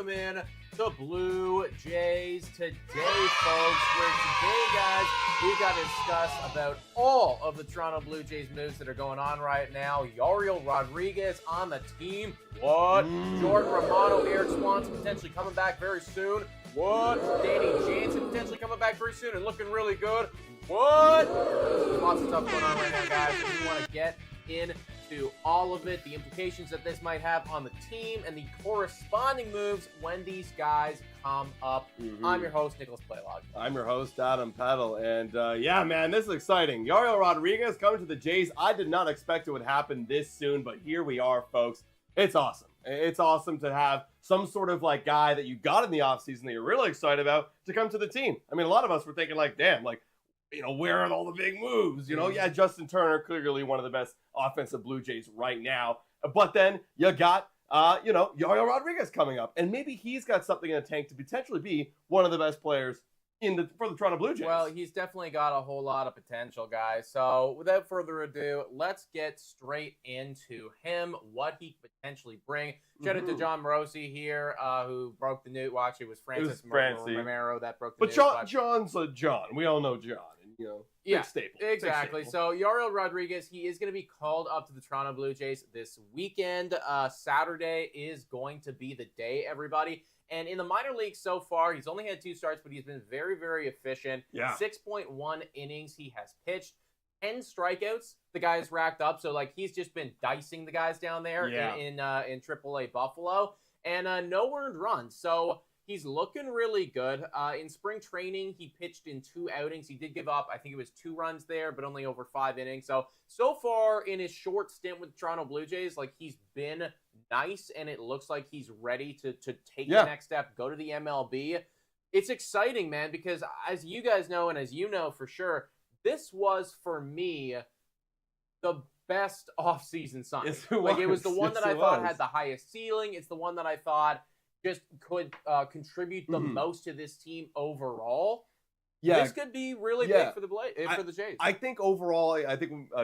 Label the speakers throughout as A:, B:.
A: welcome in the Blue Jays today, folks. Where today, guys, we got to discuss about all of the Toronto Blue Jays moves that are going on right now. Yariel Rodriguez on the team. What? Jordan Romano, Erik Swanson potentially coming back very soon. What? Danny Jansen potentially coming back very soon and looking really good. What? Lots of stuff going on right now, guys. We want to get into all of it, the implications that this might have on the team, and the corresponding moves when these guys come up. I'm your host, Nicholas Playlog.
B: I'm your host, Adam Peddle. And yeah, man, this is exciting. Yariel Rodriguez coming to the Jays. I did not expect it would happen this soon, but here we are, folks. It's awesome. It's awesome to have some sort of like guy that you got in the offseason that you're really excited about to come to the team. I mean, a lot of us were thinking like, damn, like, you know, where are all the big moves? You know, yeah, Justin Turner, clearly one of the best offensive Blue Jays right now. But then you got, Yariel Rodriguez coming up. And maybe he's got something in the tank to potentially be one of the best players for the Toronto Blue Jays.
A: Well, he's definitely got a whole lot of potential, guys. So without further ado, let's get straight into him, what he could potentially bring. Shout out to John Morosi here, who broke the news. Well, actually, it was Francis Romero that broke the news.
B: But John's a John. We all know John. You know,
A: yeah,
B: staple.
A: Exactly. So Yariel Rodriguez, he is going to be called up to the Toronto Blue Jays this weekend. Saturday is going to be the day, everybody. And in the minor leagues so far, he's only had 2 starts, but he's been very, very efficient.
B: Yeah.
A: 6.1 innings he has pitched. 10 strikeouts the guy's racked up. So, like, he's just been dicing the guys down there in AAA Buffalo. And no earned runs. So he's looking really good. In spring training, he pitched in 2 outings. He did give up, I think it was 2 runs there, but only over 5 innings. So far in his short stint with the Toronto Blue Jays, like, he's been nice, and it looks like he's ready to take the next step, go to the MLB. It's exciting, man, because as you guys know, and as you know for sure, this was, for me, the best offseason signing.
B: Yes,
A: it was the one that I thought had the highest ceiling. It's the one that I thought just could contribute the most to this team overall. Yeah, this could be really big for the Jays.
B: I think overall,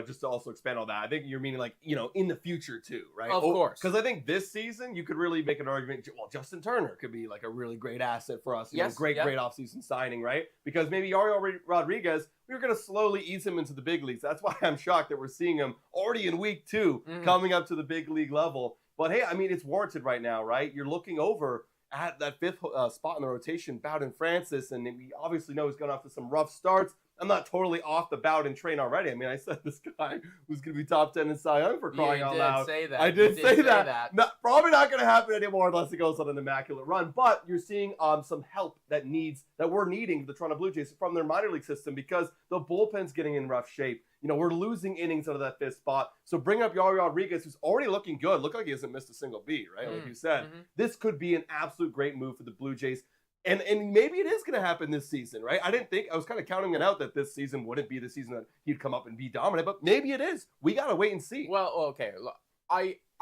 B: just to also expand on that, I think you're meaning like, you know, in the future too, right?
A: Of course.
B: Because I think this season you could really make an argument, well, Justin Turner could be like a really great asset for us. You know, great offseason signing, right? Because maybe Yariel Rodriguez, we were going to slowly ease him into the big leagues. That's why I'm shocked that we're seeing him already in week 2 coming up to the big league level. But hey, I mean, it's warranted right now, right? You're looking over at that 5th spot in the rotation, Bowden Francis, and we obviously know he's gone off to some rough starts. I'm not totally off the Bowden train already. I mean, I said this guy was going to be top 10 in Cy Young for crying out loud.
A: Say that.
B: I did say that. Probably not going to happen anymore unless it goes on an immaculate run. But you're seeing some help that we're needing the Toronto Blue Jays from their minor league system because the bullpen's getting in rough shape. You know, we're losing innings out of that 5th spot. So bring up Yariel Rodriguez, who's already looking good. Look like he hasn't missed a single beat, right? Like you said. This could be an absolute great move for the Blue Jays. And maybe it is going to happen this season, right? I was kind of counting it out that this season wouldn't be the season that he'd come up and be dominant, but maybe it is. We got to wait and see.
A: Well, okay. Look,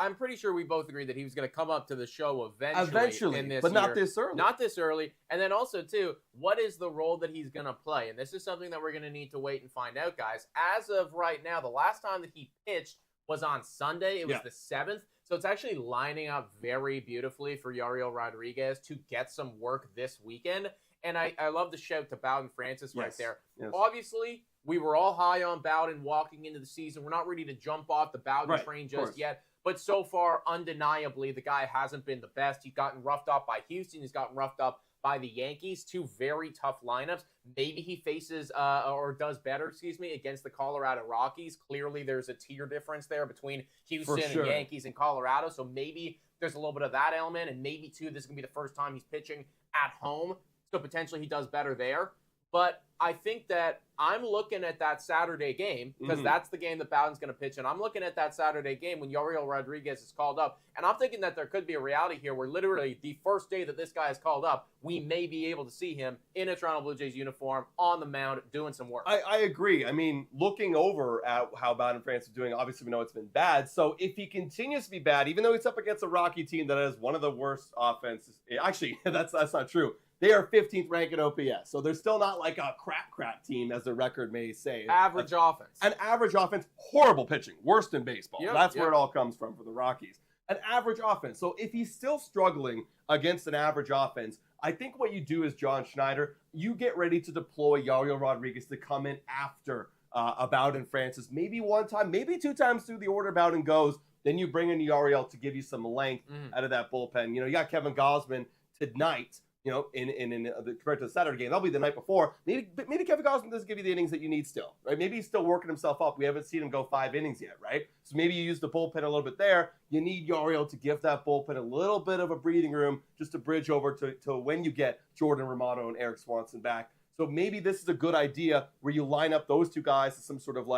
A: I'm pretty sure we both agree that he was going to come up to the show eventually in this
B: but
A: year.
B: Not this early.
A: Not this early. And then also, too, what is the role that he's going to play? And this is something that we're going to need to wait and find out, guys. As of right now, the last time that he pitched was on Sunday. It was the 7th. So it's actually lining up very beautifully for Yariel Rodriguez to get some work this weekend. And I love the shout to Bowden Francis right there. Yes. Obviously, we were all high on Bowden walking into the season. We're not ready to jump off the Bowden train just yet. But so far, undeniably, the guy hasn't been the best. He's gotten roughed up by Houston. He's gotten roughed up by the Yankees. 2 very tough lineups. Maybe he faces or does better, against the Colorado Rockies. Clearly, there's a tier difference there between Houston and Yankees and Colorado. So maybe there's a little bit of that element. And maybe, too, this is going to be the first time he's pitching at home. So potentially he does better there. But I think that I'm looking at that Saturday game because that's the game that Bowden's going to pitch. And I'm looking at that Saturday game when Yariel Rodriguez is called up. And I'm thinking that there could be a reality here where literally the first day that this guy is called up, we may be able to see him in a Toronto Blue Jays uniform on the mound doing some work.
B: I agree. I mean, looking over at how Bowden Francis is doing, obviously we know it's been bad. So if he continues to be bad, even though he's up against a Rocky team that has one of the worst offenses, actually, that's not true. They are 15th ranked in OPS. So they're still not like a crack team, as their record may say.
A: Average offense.
B: An average offense, horrible pitching, worst in baseball. That's where it all comes from for the Rockies. an average offense. So if he's still struggling against an average offense, I think what you do is John Schneider, you get ready to deploy Yariel Rodriguez to come in after Bowden Francis. Maybe one time, maybe two times through the order Bowden goes. Then you bring in Yariel to give you some length out of that bullpen. You got Kevin Gausman tonight, in the compared to the Saturday game. That'll be the night before. Maybe Kevin Gausman doesn't give you the innings that you need still, right? Maybe he's still working himself up. We haven't seen him go 5 innings yet, right? So maybe you use the bullpen a little bit there. You need Yariel to give that bullpen a little bit of a breathing room just to bridge over to when you get Jordan Romano and Erik Swanson back. So maybe this is a good idea where you line up those two guys to some sort of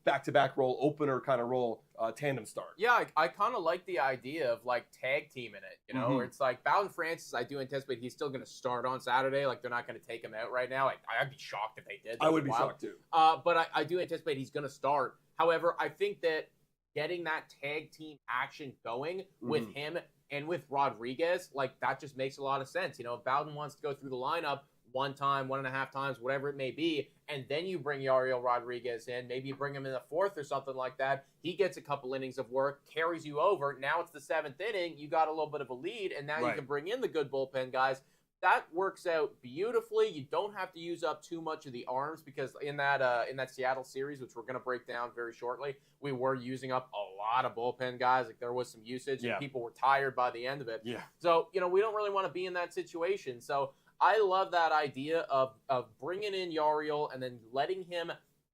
B: back-to-back role, opener kind of role, tandem start.
A: Yeah, I kind of like the idea of tag teaming it, where it's like Bowden Francis, I do anticipate he's still going to start on Saturday. They're not going to take him out right now. I'd be shocked if they did.
B: I would be shocked too.
A: But I do anticipate he's going to start. However, I think that getting that tag team action going with him and with Rodriguez, that just makes a lot of sense. If Bowden wants to go through the lineup one time, 1.5 times, whatever it may be, and then you bring Yariel Rodriguez in, maybe you bring him in the 4th or something like that. He gets a couple innings of work, carries you over. Now it's the 7th inning. You got a little bit of a lead, and now you can bring in the good bullpen guys. That works out beautifully. You don't have to use up too much of the arms because in that Seattle series, which we're going to break down very shortly, we were using up a lot of bullpen guys. There was some usage, and people were tired by the end of it.
B: Yeah.
A: So, we don't really want to be in that situation. So I love that idea of bringing in Yariel and then letting him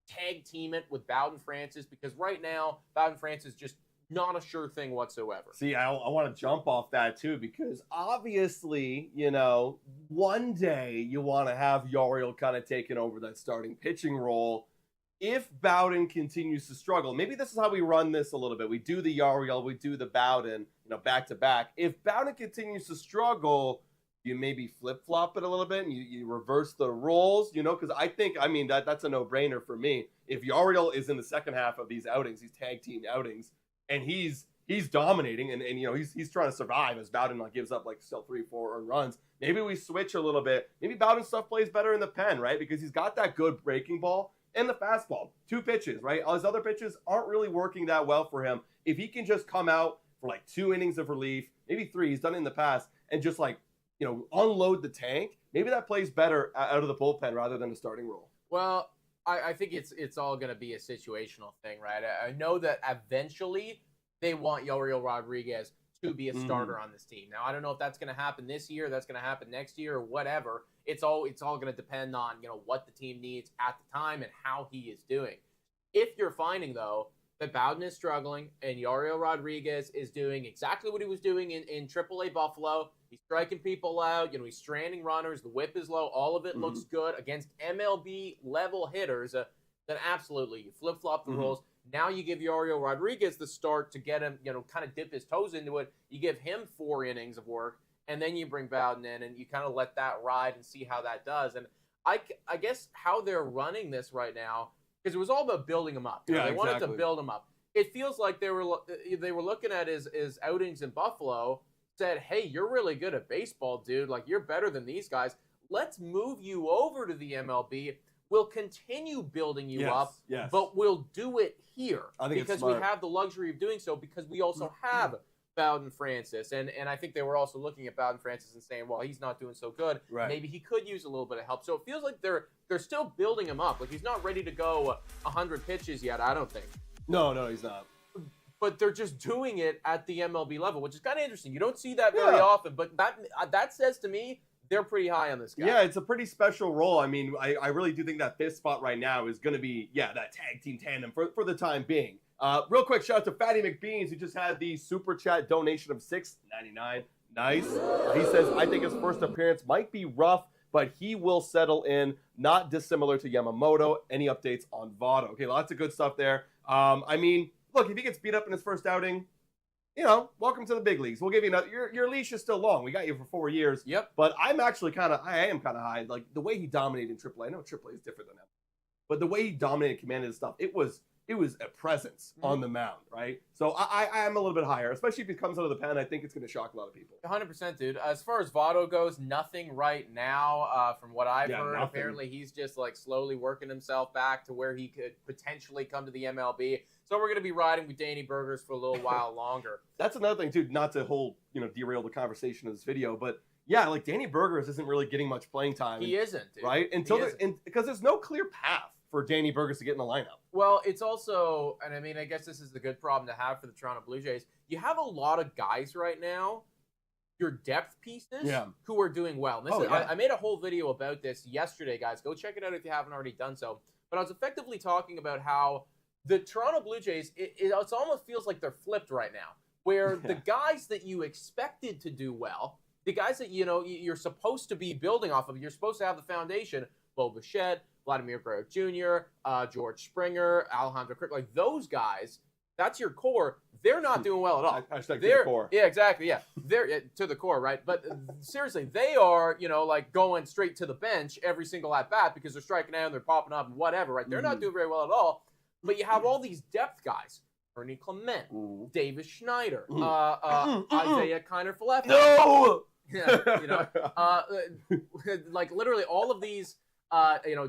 A: tag team it with Bowden Francis, because right now Bowden Francis is just not a sure thing whatsoever.
B: See, I want to jump off that too, because obviously, one day you want to have Yariel kind of taking over that starting pitching role. If Bowden continues to struggle, maybe this is how we run this a little bit. We do the Yariel, we do the Bowden, back to back. If Bowden continues to struggle, you maybe flip-flop it a little bit and you reverse the roles, because that's a no-brainer for me. If Yariel is in the second half of these outings, these tag team outings, and he's dominating and he's trying to survive as Bowden gives up still 3-4 earned runs, maybe we switch a little bit. Maybe Bowden's stuff plays better in the pen, right? Because he's got that good breaking ball and the fastball. 2 pitches, right? All his other pitches aren't really working that well for him. If he can just come out for 2 innings of relief, maybe 3, he's done it in the past, and just unload the tank, maybe that plays better out of the bullpen rather than a starting role.
A: Well, I think it's all going to be a situational thing, right? I know that eventually they want Yariel Rodriguez to be a starter on this team. Now, I don't know if that's going to happen this year, that's going to happen next year, or whatever. It's all going to depend on what the team needs at the time and how he is doing. If you're finding, though, that Bowden is struggling and Yariel Rodriguez is doing exactly what he was doing in AAA Buffalo. He's striking people out. He's stranding runners. The whip is low. All of it looks good against MLB level hitters. Then absolutely, you flip-flop the roles. Now you give Yariel Rodriguez the start to get him, kind of dip his toes into it. You give him 4 innings of work, and then you bring Bowden in, and you kind of let that ride and see how that does. And I guess how they're running this right now, because it was all about building him up. They wanted to build him up. It feels like they were looking at his outings in Buffalo, said, hey, you're really good at baseball, dude. You're better than these guys. Let's move you over to the MLB. We'll continue building you up, but we'll do it here. Because we have the luxury of doing so, because we also have Bowden Francis. And I think they were also looking at Bowden Francis and saying, well, he's not doing so good.
B: Right.
A: Maybe he could use a little bit of help. So it feels like they're still building him up. He's not ready to go 100 pitches yet, I don't think.
B: No, he's not.
A: But they're just doing it at the MLB level, which is kind of interesting. You don't see that very often, but that says to me they're pretty high on this guy.
B: Yeah, it's a pretty special role. I really do think that 5th spot right now is going to be, that tag team tandem for the time being. Real quick, shout out to Fatty McBeans, who just had the super chat donation of $6.99. Nice. He says, I think his first appearance might be rough, but he will settle in, not dissimilar to Yamamoto. Any updates on Votto? Okay, lots of good stuff there. Look, if he gets beat up in his first outing, welcome to the big leagues. We'll give you another. Your leash is still long. We got you for 4 years.
A: Yep.
B: But I am kind of high. The way he dominated in AAA. I know AAA is different than that, but the way he dominated, commanded his stuff, it was it was a presence on the mound, right? So I am a little bit higher, especially if he comes out of the pen. I think it's going to shock a lot of people.
A: 100%, dude. As far as Votto goes, nothing right now. From what I've heard,
B: nothing.
A: apparently he's just like slowly working himself back to where he could potentially come to the MLB. So we're going to be riding with Danny Burgers for a little while longer.
B: That's another thing, too, not to derail the conversation of this video, but yeah, like Danny Burgers isn't really getting much playing time.
A: He isn't, dude.
B: Right? Because there's no clear path for Danny Burgers to get in the lineup.
A: Well, it's also, and I mean, I guess this is the good problem to have for the Toronto Blue Jays. You have a lot of guys right now, your depth pieces, who are doing well. And I made a whole video about this yesterday, guys. Go check it out if you haven't already done so. But I was effectively talking about how the Toronto Blue Jays, it almost feels like they're flipped right now, where the guys that you expected to do well, the guys that, you're supposed to be building off of, you're supposed to have the foundation, Bo Bichette, Vladimir Guerrero Jr., George Springer, Alejandro Kirk, like those guys, that's your core. They're not doing well at all.
B: Hashtag to the core.
A: Yeah, exactly. Yeah, they're to the core, right? But seriously, they are, like going straight to the bench every single at bat because they're striking out and they're popping up and whatever, right? They're not doing very well at all. But you have all these depth guys: Ernie Clement, Davis Schneider, Isaiah Kiner-Falefa.
B: No.
A: Yeah, like literally all of these.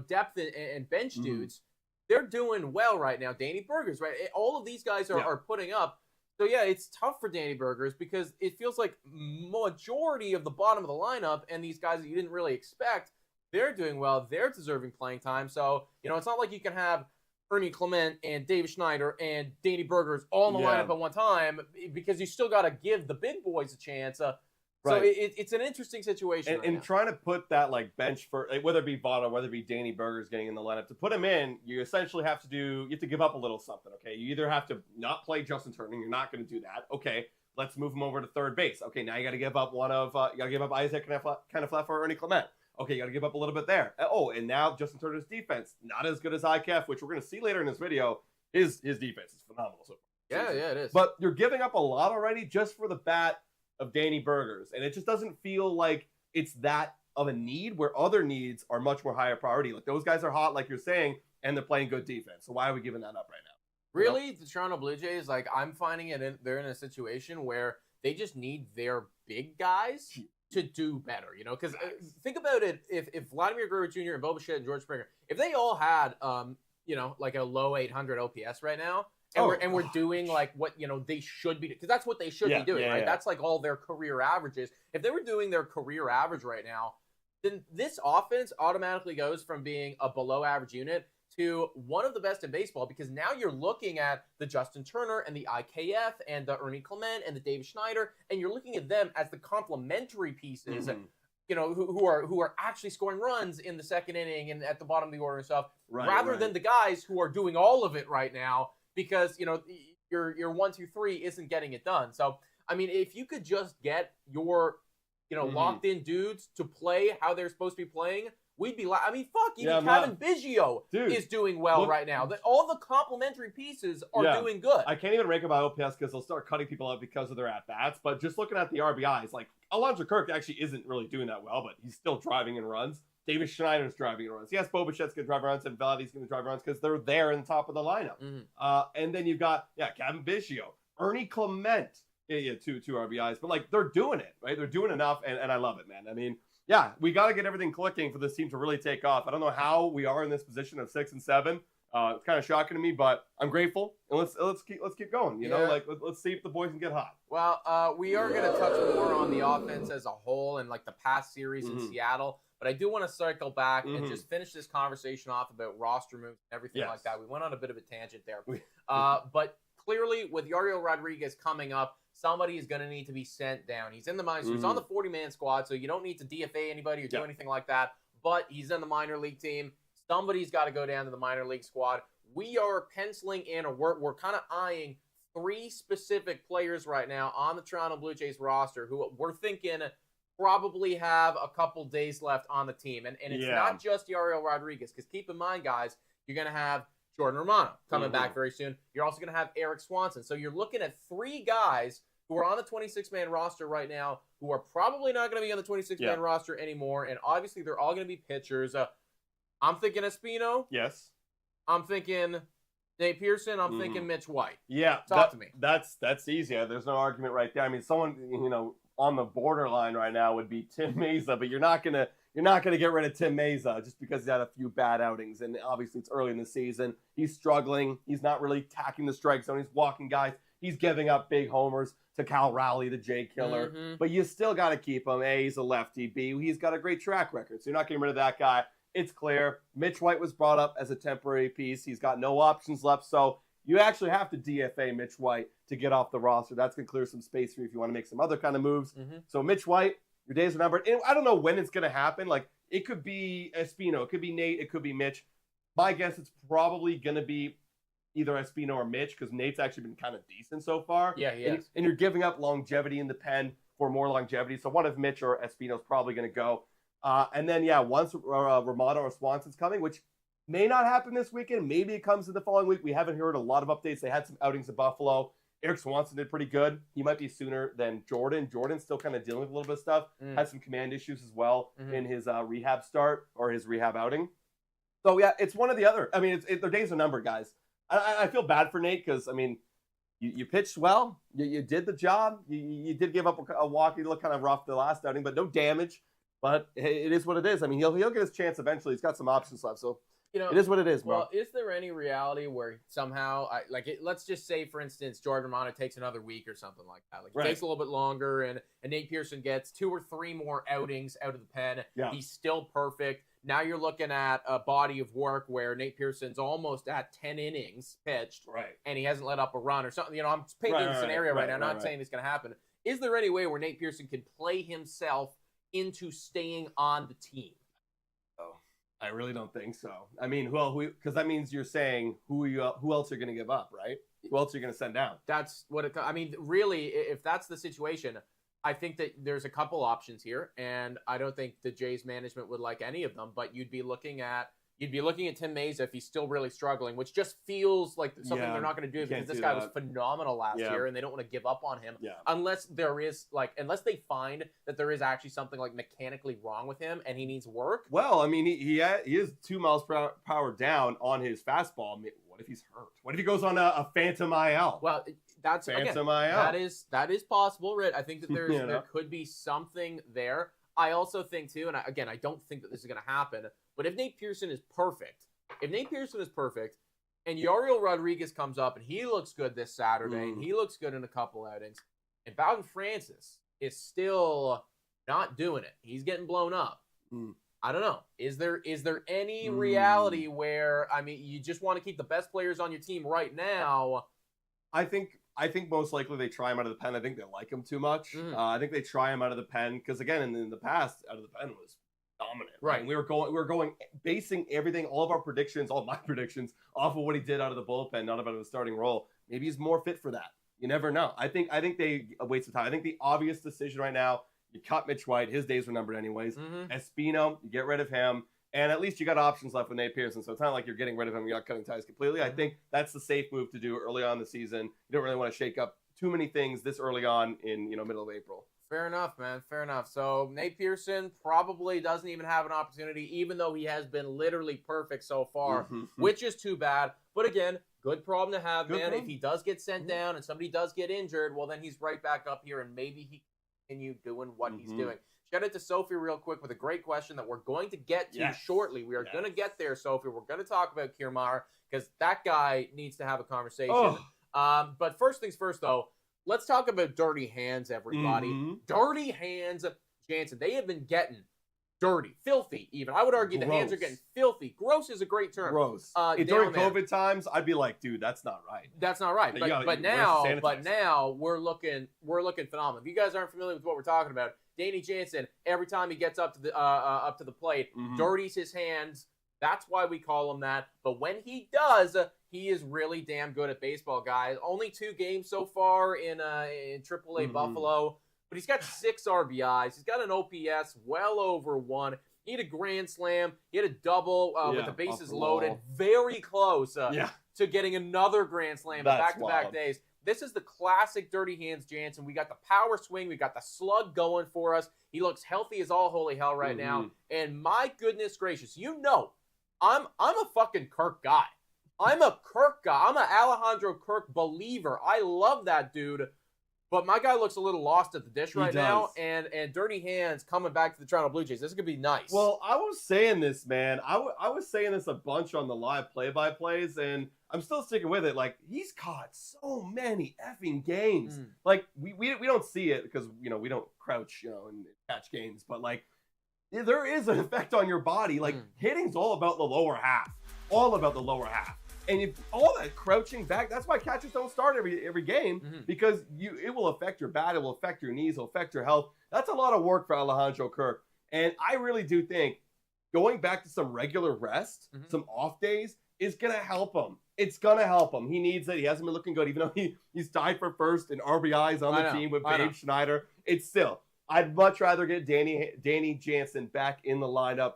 A: Depth and bench dudes, they're doing well right now. Danny Burgers, right? All of these guys are putting up. So, yeah, it's tough for Danny Burgers because it feels like majority of the bottom of the lineup and these guys that you didn't really expect, they're doing well. They're deserving playing time. So, it's not like you can have Ernie Clement and David Schneider and Danny Burgers all in the lineup at one time because you still got to give the big boys a chance. So it's an interesting situation.
B: And trying to put that like bench for whether it be Votto, whether it be Danny Burgers getting in the lineup, to put him in, you essentially have to give up a little something. Okay, you either have to not play Justin Turner, you're not going to do that. Okay, let's move him over to third base. Okay, now you got to give up Isaiah Kiner-Falefa or Ernie Clement. Okay, you got to give up a little bit there. Oh, and now Justin Turner's defense not as good as IKF, which we're going to see later in this video. His defense is phenomenal so far.
A: Yeah, it is.
B: But you're giving up a lot already just for the bat of Danny Burgers, and it just doesn't feel like it's that of a need where other needs are much more higher priority. Like those guys are hot, like you're saying, and they're playing good defense. So why are we giving that up right now?
A: Really, the Toronto Blue Jays, like I'm finding they're in a situation where they just need their big guys to do better. Because think about it: if Vladimir Guerrero Jr. and Bo Bichette and George Springer, if they all had, like a low 800 OPS right now. And we're doing like what they should be, because that's what they should be doing, right? That's like all their career averages. If they were doing their career average right now, then this offense automatically goes from being a below average unit to one of the best in baseball, because now you're looking at the Justin Turner and the IKF and the Ernie Clement and the David Schneider, and you're looking at them as the complementary pieces. Who are actually scoring runs in the second inning and at the bottom of the order and stuff, rather than the guys who are doing all of it right now. Because, your 1, 2, 3 isn't getting it done. So, I mean, if you could just get your, locked-in dudes to play how they're supposed to be playing, we'd be even Kevin Biggio is doing well right now. All the complementary pieces are doing good.
B: I can't even rank about OPS because they'll start cutting people out because of their at-bats. But just looking at the RBIs, like, Alonzo Kirk actually isn't really doing that well, but he's still driving in runs. David Schneider's driving runs. Yes, Bo Bichette's going to drive runs, and Vladdy's going to drive runs because they're there in the top of the lineup. And then you've got, Kevin Biggio, Ernie Clement. Two RBIs. But, like, they're doing it, right? They're doing enough, and I love it, man. I mean, we got to get everything clicking for this team to really take off. I don't know how we are in this position of 6 and 7. It's kind of shocking to me, but I'm grateful. And let's keep going. Let's see if the boys can get hot.
A: Well, we are going to touch more on the offense as a whole and like the past series in Seattle. But I do want to cycle back and just finish this conversation off about roster moves and everything like that. We went on a bit of a tangent there. But clearly, with Yariel Rodriguez coming up, somebody is going to need to be sent down. He's in the minor. He's on the 40-man squad, so you don't need to DFA anybody or do anything like that. But he's in the minor league team. Somebody's got to go down to the minor league squad. We are penciling in, or we're kind of eyeing 3 specific players right now on the Toronto Blue Jays roster who we're thinking probably have a couple days left on the team. And it's not just Yariel Rodriguez, because keep in mind, guys, you're going to have Jordan Romano coming back very soon. You're also going to have Erik Swanson. So you're looking at 3 guys who are on the 26-man roster right now who are probably not going to be on the 26-man roster anymore. And obviously, they're all going to be pitchers. I'm thinking Espino.
B: Yes.
A: I'm thinking Nate Pearson, I'm thinking Mitch White.
B: Yeah,
A: Talk to me.
B: That's easy. There's no argument right there. I mean, someone on the borderline right now would be Tim Meza, but you're not gonna get rid of Tim Meza just because he had a few bad outings, and obviously it's early in the season. He's struggling. He's not really attacking the strike zone. He's walking guys. He's giving up big homers to Cal Raleigh, the J Killer. But you still got to keep him. A, he's a lefty. B, he's got a great track record. So you're not getting rid of that guy. It's clear. Mitch White was brought up as a temporary piece. He's got no options left. So you actually have to DFA Mitch White to get off the roster. That's going to clear some space for you if you want to make some other kind of moves. So Mitch White, your days are numbered. And I don't know when it's going to happen. Like, it could be Espino. It could be Nate. It could be Mitch. My guess it's probably going to be either Espino or Mitch, because Nate's actually been kind of decent so far.
A: Yeah, he is.
B: And you're giving up longevity in the pen for more longevity. So one of Mitch or Espino's probably going to go. And then, once Romano or Swanson's coming, which may not happen this weekend. Maybe it comes in the following week. We haven't heard a lot of updates. They had some outings in Buffalo. Erik Swanson did pretty good. He might be sooner than Jordan. Jordan's still kind of dealing with a little bit of stuff. Had some command issues as well in his rehab start or his rehab outing. So, it's one or the other. I mean, their days are numbered, guys. I feel bad for Nate because, I mean, you pitched well. You did the job. You did give up a walk. You looked kind of rough the last outing, but no damage. But it is what it is. I mean, he'll get his chance eventually. He's got some options left. So, it is what it is, bro.
A: Well, is there any reality where somehow, let's just say, for instance, Jordan Romano takes another week or something like that. Like, it takes a little bit longer, and Nate Pearson gets 2 or 3 more outings out of the pen.
B: Yeah.
A: He's still perfect. Now you're looking at a body of work where Nate Pearson's almost at 10 innings pitched, and he hasn't let up a run or something. I'm painting a scenario right now. I'm not saying it's going to happen. Is there any way where Nate Pearson can play himself into staying on the team?
B: Oh, I really don't think so. I mean, because that means you're saying who else you're going to give up, right? Who else are you going to send down?
A: That's what I mean, really, if that's the situation, I think that there's a couple options here, and I don't think the Jays management would like any of them, but you'd be looking at Tim Meza if he's still really struggling, which just feels like something they're not going to do because this guy was phenomenal last year, and they don't want to give up on him unless they find that there is actually something like mechanically wrong with him and he needs work.
B: Well, I mean, he is 2 miles per hour down on his fastball. I mean, what if he's hurt? What if he goes on a phantom IL?
A: Well, that's
B: phantom IL.
A: That is possible, Rit. I think that there could be something there. I also think too, and I don't think that this is going to happen. But if Nate Pearson is perfect, and Yariel Rodriguez comes up and he looks good this Saturday, and he looks good in a couple outings, and Bowden Francis is still not doing it, he's getting blown up. I don't know. Is there any reality where, I mean, you just want to keep the best players on your team right now?
B: I think most likely they try him out of the pen. I think they like him too much. I think they try him out of the pen because, again, in the past, out of the pen was dominant. Right. And we were going basing everything, all my predictions, off of what he did out of the bullpen, not about the starting role. Maybe he's more fit for that. You never know. I think they waste of time. I think the obvious decision right now, you cut Mitch White. His days were numbered anyways. Espino, you get rid of him. And at least you got options left with Nate Pearson. So it's not like you're getting rid of him. You're not cutting ties completely. I think that's the safe move to do early on in the season. You don't really want to shake up too many things this early on in middle of April.
A: Fair enough, man. Fair enough. So Nate Pearson probably doesn't even have an opportunity, even though he has been literally perfect so far, which is too bad. But again, good problem to have, man. If he does get sent down and somebody does get injured, well, then he's right back up here, and maybe he can continue doing what he's doing. Shout out to Sophie real quick with a great question that we're going to get to shortly. We are going to get there, Sophie. We're going to talk about Kiermaier because that guy needs to have a conversation. But first things first, though, let's talk about dirty hands, everybody. Dirty hands, Jansen. They have been getting dirty, filthy even. I would argue the hands are getting filthy. Gross is a great term.
B: Gross. During COVID times, I'd be like, dude, that's not right.
A: That's not right. But now we're looking phenomenal. If you guys aren't familiar with what we're talking about, Danny Jansen, every time he gets up to the plate, dirties his hands. That's why we call him that. But when he does, he is really damn good at baseball, guys. Only 2 games so far in AAA Buffalo, but he's got 6 RBIs. He's got an OPS well over 1. He had a grand slam. He had a double with the bases loaded. Very close to getting another grand slam back-to-back days. This is the classic dirty hands Jansen. We got the power swing. We got the slug going for us. He looks healthy as all holy hell right now. And my goodness gracious, I'm a fucking Kirk guy. I'm a Kirk guy. I'm an Alejandro Kirk believer. I love that dude. But my guy looks a little lost at the dish right now, and Dirty Hands coming back to the Toronto Blue Jays. This is going to be nice.
B: Well, I was saying this, man. I was saying this a bunch on the live play-by-plays, and I'm still sticking with it. Like, he's caught so many effing games. Like, we don't see it because, we don't crouch, and catch games. But, like, there is an effect on your body. Like, hitting's all about the lower half. All about the lower half. And if all that crouching back, that's why catchers don't start every game, because it will affect your bat, it will affect your knees, it will affect your health. That's a lot of work for Alejandro Kirk. And I really do think going back to some regular rest, some off days, is going to help him. It's going to help him. He needs it. He hasn't been looking good, even though he's tied for first in RBIs on the team with Babe Schneider. It's still, I'd much rather get Danny Jansen back in the lineup.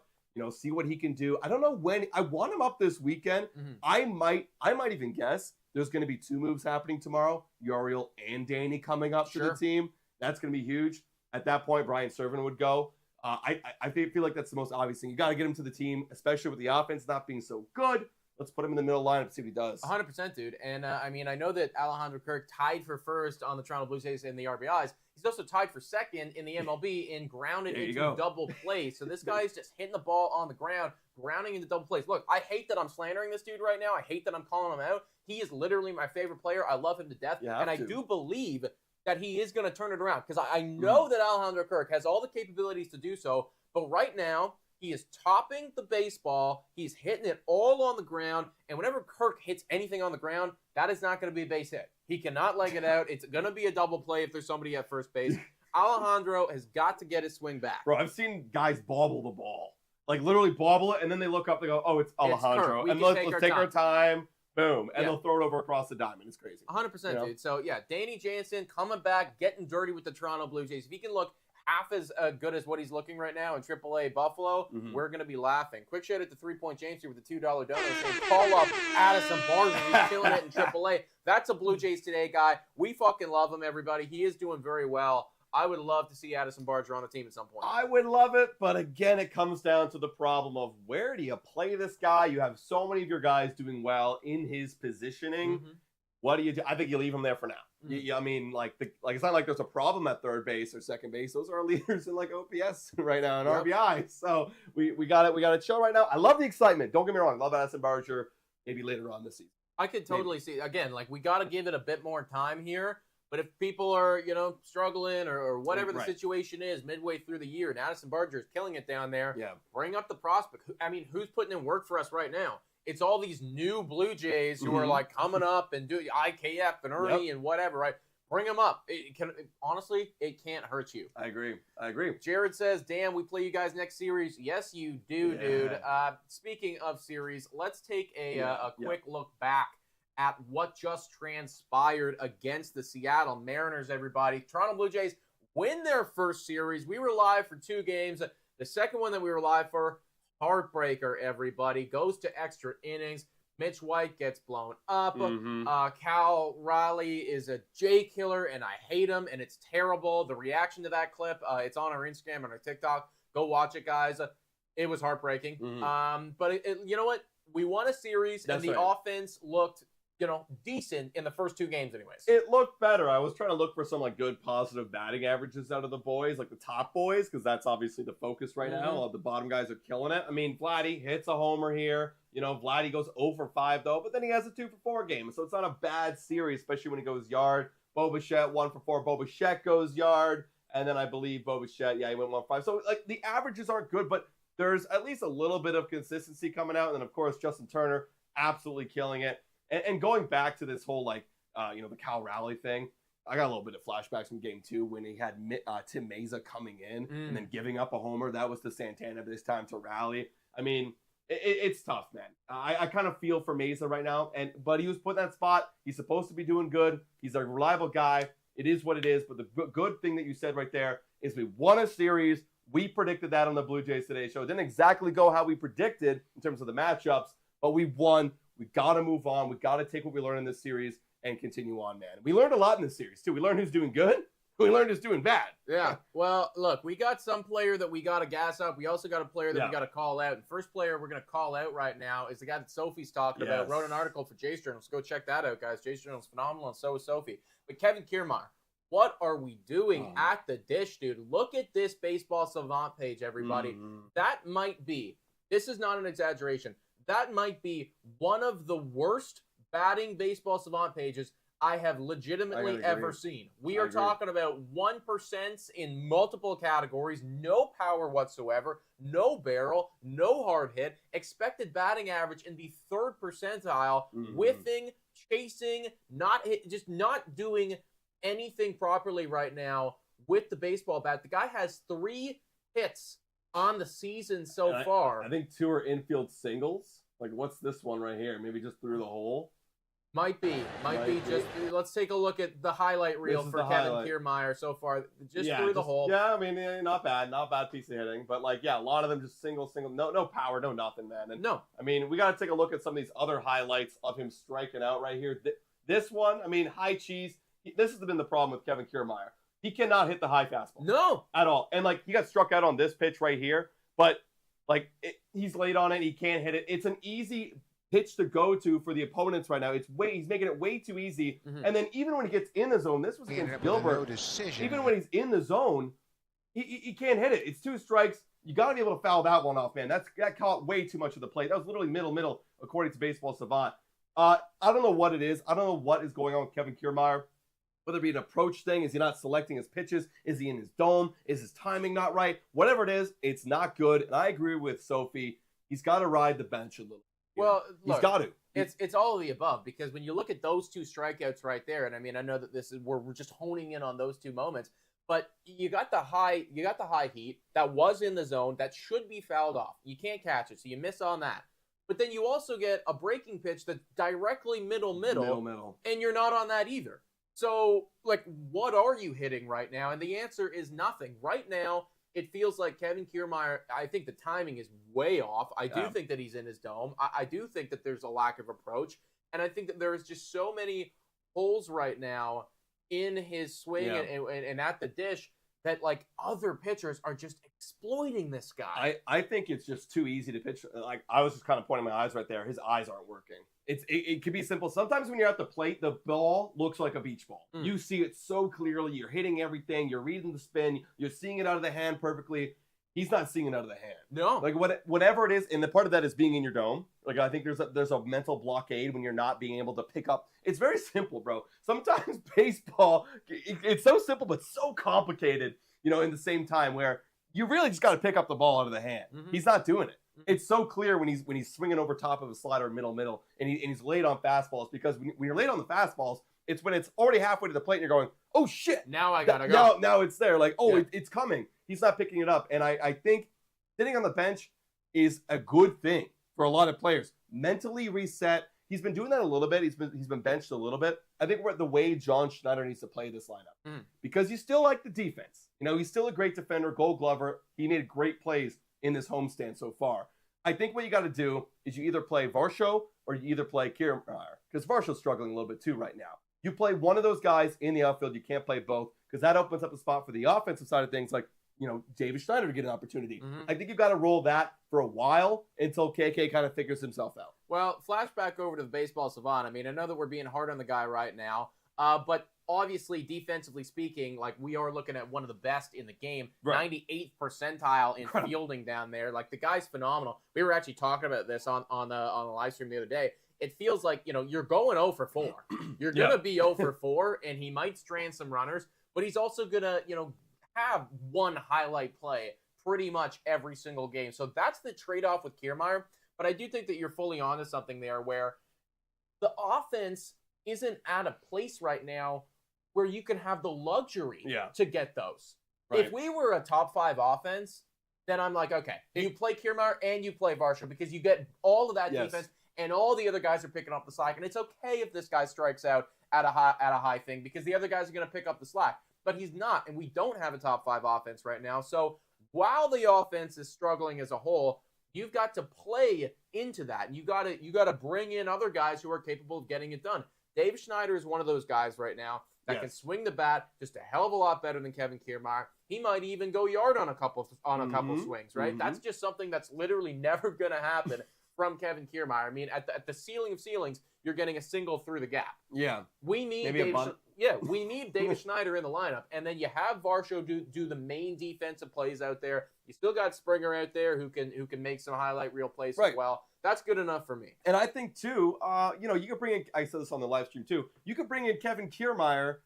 B: See what he can do. I don't know when. I want him up this weekend. I might even guess there's going to be 2 moves happening tomorrow. Yariel and Danny coming up to the team. That's going to be huge. At that point, Brian Servin would go. I feel like that's the most obvious thing. You got to get him to the team, especially with the offense not being so good. Let's put him in the middle lineup and see what he does.
A: 100%, dude. And, I know that Alejandro Kirk tied for first on the Toronto Blue Jays in the RBIs. He's also tied for second in the MLB in grounded into double plays. So this guy's just hitting the ball on the ground, grounding into double plays. Look, I hate that I'm slandering this dude right now. I hate that I'm calling him out. He is literally my favorite player. I love him to death. And I do believe that he is going to turn it around, because I know that Alejandro Kirk has all the capabilities to do so. But right now, he is topping the baseball. He's hitting it all on the ground. And whenever Kirk hits anything on the ground, that is not going to be a base hit. He cannot leg it out. It's going to be a double play if there's somebody at first base. Alejandro has got to get his swing back.
B: Bro, I've seen guys bobble the ball. Like, literally bobble it, and then they look up, they go, oh, it's Alejandro. And let's take our time. Boom. And they'll throw it over across the diamond. It's crazy.
A: 100%, dude. So, Danny Jansen coming back, getting dirty with the Toronto Blue Jays. If he can look half as good as what he's looking right now in AAA Buffalo, we're going to be laughing. Quick shout out to 3 Point James here with the $2 donut saying, call up Addison Barnes. He's killing it in AAA. That's a Blue Jays Today guy. We fucking love him, everybody. He is doing very well. I would love to see Addison Barger on the team at some point.
B: I would love it, but again, it comes down to the problem of where do you play this guy? You have so many of your guys doing well in his positioning. What do you do? I think you leave him there for now. I mean, it's not like there's a problem at third base or second base. Those are our leaders in OPS right now and RBI. So we got to chill right now. I love the excitement. Don't get me wrong. I love Addison Barger. Maybe later on this season.
A: I could totally see. Again, we got to give it a bit more time here. But if people are, struggling or whatever the situation is midway through the year, and Addison Barger is killing it down there, bring up the prospect. I mean, who's putting in work for us right now? It's all these new Blue Jays who are coming up and doing IKF and Ernie and whatever, right? Bring them up. Honestly, it can't hurt you.
B: I agree.
A: Jared says, damn, we play you guys next series. Yes, you do, dude. Speaking of series, let's take a quick look back at what just transpired against the Seattle Mariners, everybody. Toronto Blue Jays win their first series. We were live for 2 games. The second one that we were live for, heartbreaker, everybody. Goes to extra innings. Mitch White gets blown up. Cal Raleigh is a J killer, and I hate him, and it's terrible. The reaction to that clip, it's on our Instagram and our TikTok. Go watch it, guys. It was heartbreaking. But you know what? We won a series, and the offense looked decent in the first 2 games anyways.
B: It looked better. I was trying to look for some good positive batting averages out of the boys, the top boys, because that's obviously the focus right now. All the bottom guys are killing it. I mean, Vladdy hits a homer here. Vladdy goes 0 for 5 though, but then he has a 2 for 4 game. So it's not a bad series, especially when he goes yard. Bo Bichette 1 for 4. Bo Bichette goes yard. And then I believe Bo Bichette, he went 1 for 5. So the averages aren't good, but there's at least a little bit of consistency coming out. And then of course, Justin Turner absolutely killing it. And going back to this whole, the Cal Raleigh thing, I got a little bit of flashbacks from Game 2 when he had Tim Mesa coming in and then giving up a homer. That was to Santana this time to Raleigh. I mean, it's tough, man. I kind of feel for Mesa right now, but he was put in that spot. He's supposed to be doing good. He's a reliable guy. It is what it is. But the good thing that you said right there is we won a series. We predicted that on the Blue Jays Today show. It didn't exactly go how we predicted in terms of the matchups, but we won. We got to move on. We got to take what we learned in this series and continue on, man. We learned a lot in this series, too. We learned who's doing good. we learned is doing bad.
A: Yeah. Well, look, we got some player that we got to gas up. We also got a player that we got to call out. And first player we're going to call out right now is the guy that Sophie's talking about. Wrote an article for Jace Journal. So go check that out, guys. Jace Journal is phenomenal, and so is Sophie. But Kevin Kiermaier, what are we doing at the dish, dude? Look at this Baseball Savant page, everybody. That might be, this is not an exaggeration, that might be one of the worst batting Baseball Savant pages I have legitimately ever seen. We are talking about 1% in multiple categories, no power whatsoever, no barrel, no hard hit, expected batting average in the 3rd percentile, whiffing, chasing, just not doing anything properly right now with the baseball bat. The guy has 3 hits on the season so far.
B: I think 2 are infield singles. Like, what's this one right here? Maybe just through the hole?
A: Might be. Just, let's take a look at the highlight reel for Kevin Kiermaier so far. Just through the hole.
B: Yeah, I mean, not bad piece of hitting. But, like, a lot of them just single. No power, no nothing, man. And,
A: no.
B: I mean, we got to take a look at some of these other highlights of him striking out right here. This one, I mean, high cheese. This has been the problem with Kevin Kiermaier. He cannot hit the high fastball.
A: No.
B: At all. And, like, he got struck out on this pitch right here. But, like, he's late on it. He can't hit it. It's an easy pitch to go to for the opponents right now. He's making it way too easy. And then even when he gets in the zone, this was against Gilbert. Even when he's in the zone, he can't hit it. It's 2 strikes. You got to be able to foul that one off, man. That caught way too much of the plate. That was literally middle, according to Baseball Savant. I don't know what it is. I don't know what is going on with Kevin Kiermaier. Whether it be an approach thing, is he not selecting his pitches? Is he in his dome? Is his timing not right? Whatever it is, it's not good. And I agree with Sophie. He's got to ride the bench a little.
A: Well, look,
B: he's got to.
A: It's all of the above, because when you look at those 2 strikeouts right there, and I mean, I know that we're just honing in on those 2 moments, but you got the high heat that was in the zone that should be fouled off. You can't catch it, so you miss on that. But then you also get a breaking pitch that's directly middle, and you're not on that either. So, like, what are you hitting right now? And the answer is nothing. Right now, it feels like Kevin Kiermaier, I think the timing is way off. I do think that he's in his dome. I do think that there's a lack of approach. And I think that there's just so many holes right now in his swing and at the dish that, like, other pitchers are just exploiting this guy.
B: I think it's just too easy to pitch. Like, I was just kind of pointing my eyes right there. His eyes aren't working. It could be simple. Sometimes when you're at the plate, the ball looks like a beach ball. You see it so clearly. You're hitting everything. You're reading the spin. You're seeing it out of the hand perfectly. He's not seeing it out of the hand.
A: No.
B: Like, whatever it is, and the part of that is being in your dome. Like, I think there's a mental blockade when you're not being able to pick up. It's very simple, bro. Sometimes baseball, it's so simple but so complicated, in the same time, where you really just got to pick up the ball out of the hand. He's not doing it. It's so clear when he's swinging over top of a slider middle, and he's late on fastballs, because when you're late on the fastballs, it's when it's already halfway to the plate and you're going, oh shit,
A: now I gotta go.
B: Now it's there. Like, it's coming. He's not picking it up, and I think sitting on the bench is a good thing for a lot of players. Mentally reset. He's been doing that a little bit. He's been benched a little bit. I think we're at the way John Schneider needs to play this lineup, because you still like the defense. He's still a great defender, Gold Glover. He made great plays in this homestand so far. I think what you got to do is you either play Varsho or you either play Kiermaier, because Varsho's struggling a little bit too right now. You play one of those guys in the outfield. You can't play both, because that opens up a spot for the offensive side of things, like, David Schneider to get an opportunity. I think you've got to roll that for a while until KK kind of figures himself out.
A: Well, flashback over to the Baseball Savant. I mean, I know that we're being hard on the guy right now, but obviously, defensively speaking, like, we are looking at one of the best in the game, 98th percentile in fielding down there. Like, the guy's phenomenal. We were actually talking about this on the live stream the other day. It feels like, you're going 0 for 4. You're going to be 0 for 4, and he might strand some runners, but he's also going to, have one highlight play pretty much every single game. So that's the trade-off with Kiermaier. But I do think that you're fully onto something there, where the offense isn't at a place right now where you can have the luxury to get those. Right. If we were a top 5 offense, then I'm like, okay, you play Kiermaier and you play Varsho, because you get all of that defense, and all the other guys are picking up the slack. And it's okay if this guy strikes out at a high thing, because the other guys are going to pick up the slack. But he's not, and we don't have a top 5 offense right now. So while the offense is struggling as a whole, You've got to play into that. And you got to bring in other guys who are capable of getting it done. Dave Schneider is one of those guys right now that can swing the bat just a hell of a lot better than Kevin Kiermaier. He might even go yard on a couple swings, right? That's just something that's literally never going to happen from Kevin Kiermaier. I mean, at the ceiling of ceilings, you're getting a single through the gap.
B: Yeah.
A: We need we need David Schneider in the lineup. And then you have Varsho do the main defensive plays out there. You still got Springer out there who can make some highlight reel plays as well. That's good enough for me.
B: And I think too, you could bring in, I said this on the live stream too, you could bring in Kevin Kiermaier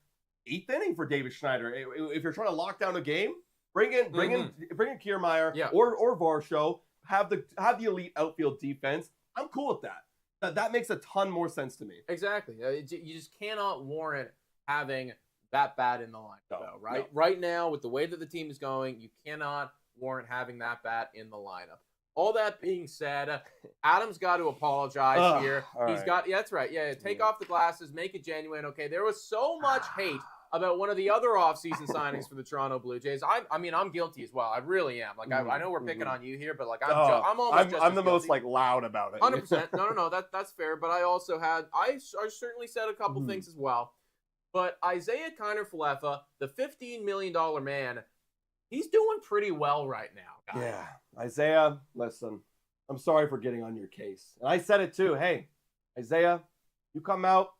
B: 8th inning for David Schneider. If you're trying to lock down a game, bring in Kiermaier or Varsho, have the elite outfield defense. I'm cool with that. That makes a ton more sense to me.
A: Exactly. You just cannot warrant having that bat in the lineup, right? No. Right now, with the way that the team is going, you cannot warrant having that bat in the lineup. All that being said, Adam's got to apologize here. That's right. Yeah, take off the glasses, make it genuine. Okay, there was so much hate about one of the other offseason signings for the Toronto Blue Jays. I mean, I'm guilty as well. I really am. Like, I know we're picking on you here, but like, I'm
B: the most like loud about it.
A: 100%. No, that's fair. But I also I certainly said a couple things as well. But Isaiah Kiner-Falefa, the $15 million man, he's doing pretty well right now, guys.
B: Yeah, Isaiah, listen, I'm sorry for getting on your case. And I said it too. Hey, Isaiah, you come out,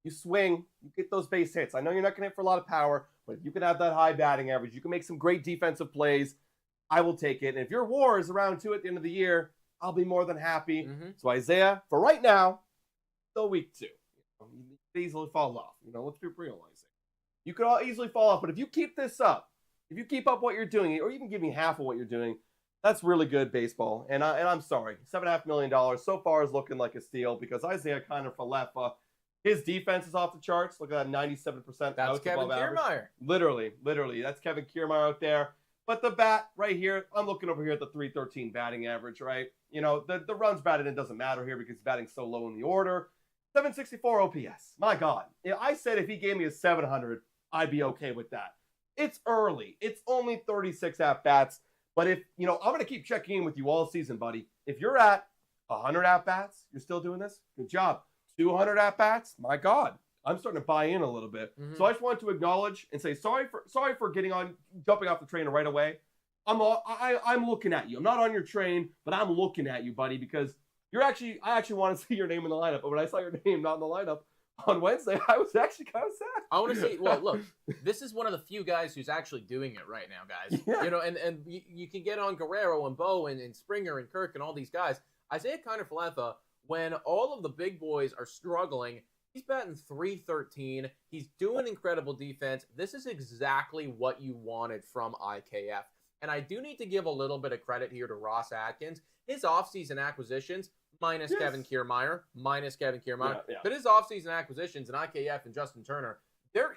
B: you swing, you get those base hits. I know you're not going to hit for a lot of power, but if you can have that high batting average, you can make some great defensive plays, I will take it. And if your WAR is around 2 at the end of the year, I'll be more than happy. So Isaiah, for right now, still week 2. You could easily fall off. Let's be real, Isaiah. You could easily fall off, but if you keep this up, if you keep up what you're doing, or even give me half of what you're doing, that's really good baseball. And I'm sorry, $7.5 million so far is looking like a steal because Isaiah Kiner-Falefa, his defense is off the charts. Look at that 97%.
A: That's Kevin Kiermaier.
B: Literally. That's Kevin Kiermaier out there. But the bat right here, I'm looking over here at the 313 batting average, right? The runs batted in doesn't matter here because he's batting so low in the order. 764 OPS. My God. I said if he gave me a 700, I'd be okay with that. It's early. It's only 36 at-bats. But if, I'm going to keep checking in with you all season, buddy. If you're at 100 at-bats, you're still doing this? Good job. 200 at-bats? My God. I'm starting to buy in a little bit. So I just wanted to acknowledge and say sorry for jumping off the train right away. I'm looking at you. I'm not on your train, but I'm looking at you, buddy, because I actually want to see your name in the lineup. But when I saw your name not in the lineup on Wednesday, I was actually kind of sad.
A: I want to see. Well, look, this is one of the few guys who's actually doing it right now, guys. Yeah. And you can get on Guerrero and Bo and Springer and Kirk and all these guys. Isaiah Kiner-Falefa, when all of the big boys are struggling, he's batting .313. He's doing incredible defense. This is exactly what you wanted from IKF. And I do need to give a little bit of credit here to Ross Atkins. His offseason acquisitions, minus Kevin Kiermaier. But his offseason acquisitions in IKF and Justin Turner,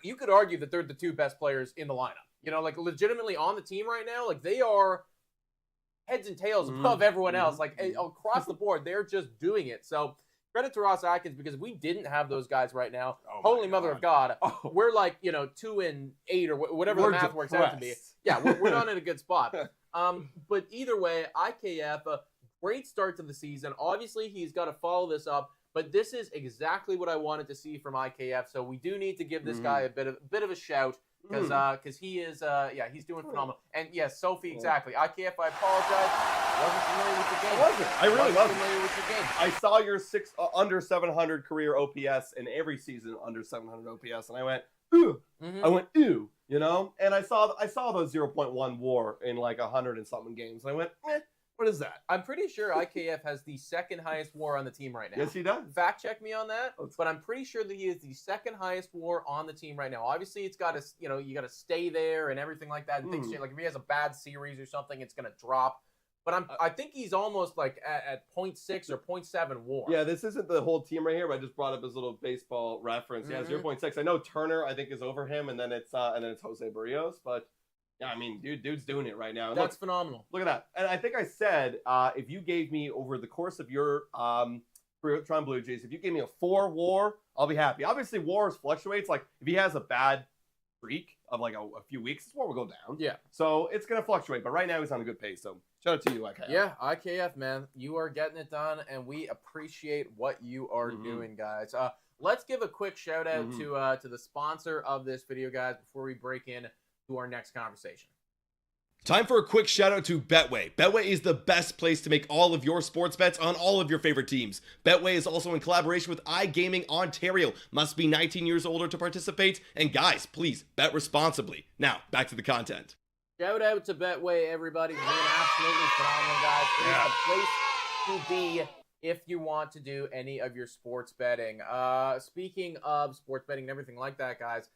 A: you could argue that they're the 2 best players in the lineup. Like legitimately on the team right now, like they are heads and tails above everyone else. Like across the board, they're just doing it. So credit to Ross Atkins, because if we didn't have those guys right now, holy mother of God, we're like, 2 and 8 or whatever the math works out to be. Yeah, we're not in a good spot. But either way, IKF, a great start to the season. Obviously, he's got to follow this up, but this is exactly what I wanted to see from IKF. So we do need to give this guy a bit of a shout, because he is he's doing phenomenal. And yes, Sophie, exactly. IKF, I apologize. I wasn't familiar with the game.
B: I wasn't. I really wasn't
A: familiar with the game.
B: I saw your under 700 career OPS and every season under 700 OPS, and I went, ooh. I went, ooh, and I saw the 0.1 WAR in like 100 and something games, and I went, what is that?
A: I'm pretty sure IKF has the 2nd highest WAR on the team right now.
B: Yes, he does.
A: Fact check me on that, but I'm pretty sure that he is the 2nd highest WAR on the team right now. Obviously, it's got to, you got to stay there and everything like that. And things change. Like if he has a bad series or something, it's going to drop. But I think he's almost like at 0.6 or 0.7 WAR.
B: Yeah, this isn't the whole team right here, but I just brought up his little baseball reference. Yeah, 0.6. I know Turner, I think, is over him, and then it's Jose Barrios, but. Yeah, I mean, dude's doing it right now. And
A: that's phenomenal.
B: Look at that. And I think I said, if you gave me over the course of your career at Toronto Blue Jays, if you gave me a 4 WAR, I'll be happy. Obviously, WAR fluctuates. Like if he has a bad streak of like a few weeks, this war will go down.
A: Yeah.
B: So it's going to fluctuate, but right now he's on a good pace. So shout out to you, IKF.
A: Yeah, IKF, man. You are getting it done, and we appreciate what you are doing, guys. Let's give a quick shout out to the sponsor of this video, guys, before we break in to our next conversation.
C: Time for a quick shout out to Betway. Betway is the best place to make all of your sports bets on all of your favorite teams. Betway is also in collaboration with iGaming Ontario. Must be 19 years older to participate. And guys, please bet responsibly. Now, back to the content.
A: Shout out to Betway, everybody. Doing absolutely phenomenal, guys. It is the place to be if you want to do any of your sports betting. Speaking of sports betting and everything like that, guys,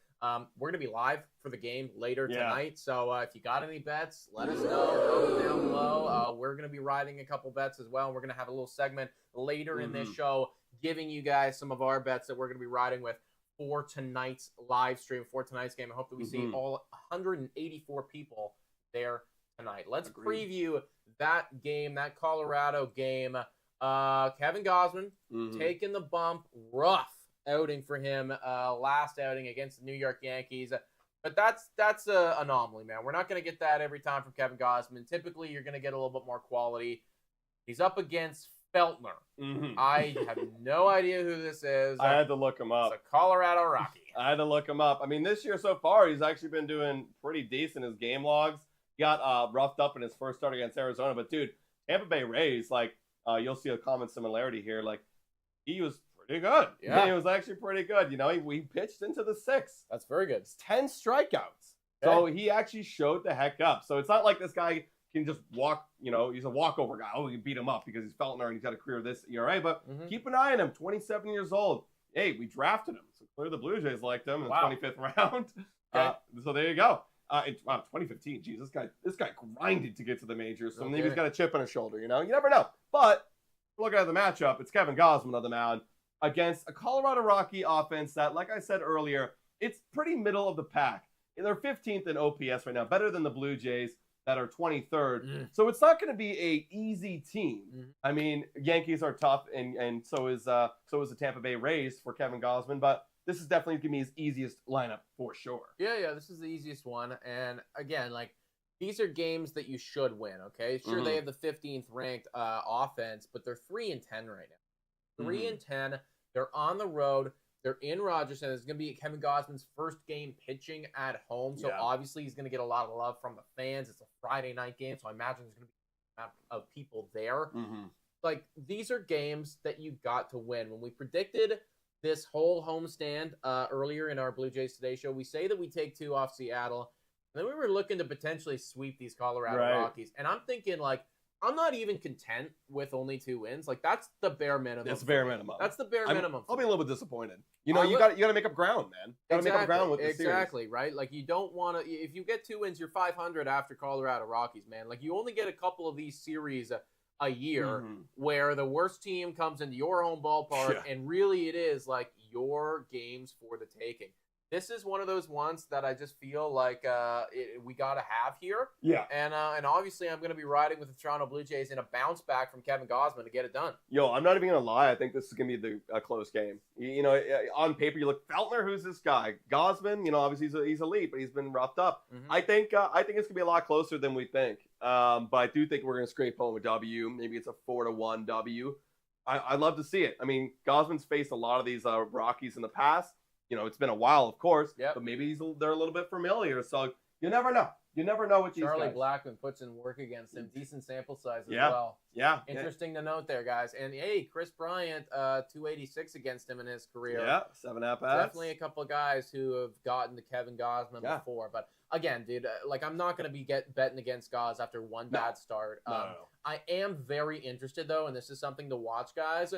A: we're going to be live for the game later tonight. So if you got any bets, let us know. Comment down below. We're going to be riding a couple bets as well. And we're going to have a little segment later in this show giving you guys some of our bets that we're going to be riding with for tonight's live stream, for tonight's game. I hope that we see all 184 people there tonight. Let's preview that game, that Colorado game. Kevin Gausman taking the bump. Rough outing for him, last outing against the New York Yankees. But that's an anomaly, man. We're not going to get that every time from Kevin Gausman. Typically, you're going to get a little bit more quality. He's up against Feltner. I have no idea who this is.
B: I had to look him up.
A: It's a Colorado Rocky.
B: I had to look him up. I mean, this year so far, he's actually been doing pretty decent. His game logs. He got roughed up in his first start against Arizona. But, dude, Tampa Bay Rays, like, you'll see a common similarity here. Like, he was pretty good.
A: Yeah.
B: He was actually pretty good. You know, he pitched into the 6th.
A: That's very good.
B: It's 10 strikeouts.
A: Okay.
B: So he actually showed the heck up. So it's not like this guy can just walk, you know, he's a walkover guy. Oh, we can beat him up because he's Feltner and he's got a career this ERA. But keep an eye on him, 27 years old. Hey, we drafted him. So clearly the Blue Jays liked him in the 25th round. So there you go. 2015. Geez, this guy grinded to get to the majors. So maybe he's got a chip on his shoulder, you know? You never know. But looking at the matchup, it's Kevin Gausman on the mound against a Colorado Rocky offense that, like I said earlier, it's pretty middle of the pack. They're 15th in OPS right now, better than the Blue Jays that are 23rd. So it's not going to be a easy team. I mean, Yankees are tough, and so is the Tampa Bay Rays for Kevin Gausman, but this is definitely going to be his easiest lineup for sure.
A: Yeah, this is the easiest one. And again, like, these are games that you should win, okay? Sure, they have the 15th ranked offense, but they're 3-10 right now. 3-10. They're on the road. They're in Rogerson. It's going to be Kevin Gausman's first game pitching at home. So obviously he's going to get a lot of love from the fans. It's a Friday night game, so I imagine there's going to be a lot of people there. Like, these are games that you got to win. When we predicted this whole homestand earlier in our Blue Jays Today show, we say that we take 2 off Seattle. And then we were looking to potentially sweep these Colorado Rockies. And I'm thinking, like, I'm not even content with only 2 wins. Like, that's the bare minimum.
B: That's the bare minimum.
A: That's the bare minimum.
B: I'll be a little bit disappointed. You know, you got to make up ground, man. You got to make up ground with the series.
A: Right? Like, you don't want to. If you get 2 wins, you're 500 after Colorado Rockies, man. Like, you only get a couple of these series a year where the worst team comes into your home ballpark, and really it is like your games for the taking. This is one of those ones that I just feel like we got to have here. And obviously I'm going to be riding with the Toronto Blue Jays in a bounce back from Kevin Gausman to get it done.
B: Yo, I'm not even going to lie. I think this is going to be a close game. You know, on paper, you look, Feltner, who's this guy? Gausman, you know, obviously he's elite, but he's been roughed up. I think it's going to be a lot closer than we think. But I do think we're going to scrape home a W. Maybe it's a 4-1 W. I'd love to see it. I mean, Gausman's faced a lot of these Rockies in the past. You know, it's been a while, of course, but maybe they're a little bit familiar. So you never know. You never know what these
A: Charlie
B: guys.
A: Blackmon puts in work against him. Decent sample size as well. Interesting to note there, guys. And, hey, Chris Bryant, 286 against him in his career.
B: 7.5 at-bats.
A: Definitely a couple of guys who have gotten to Kevin Gausman before. But, again, dude, like, I'm not going to be betting against Gauss after one bad start. No. I am very interested, though, and this is something to watch, guys.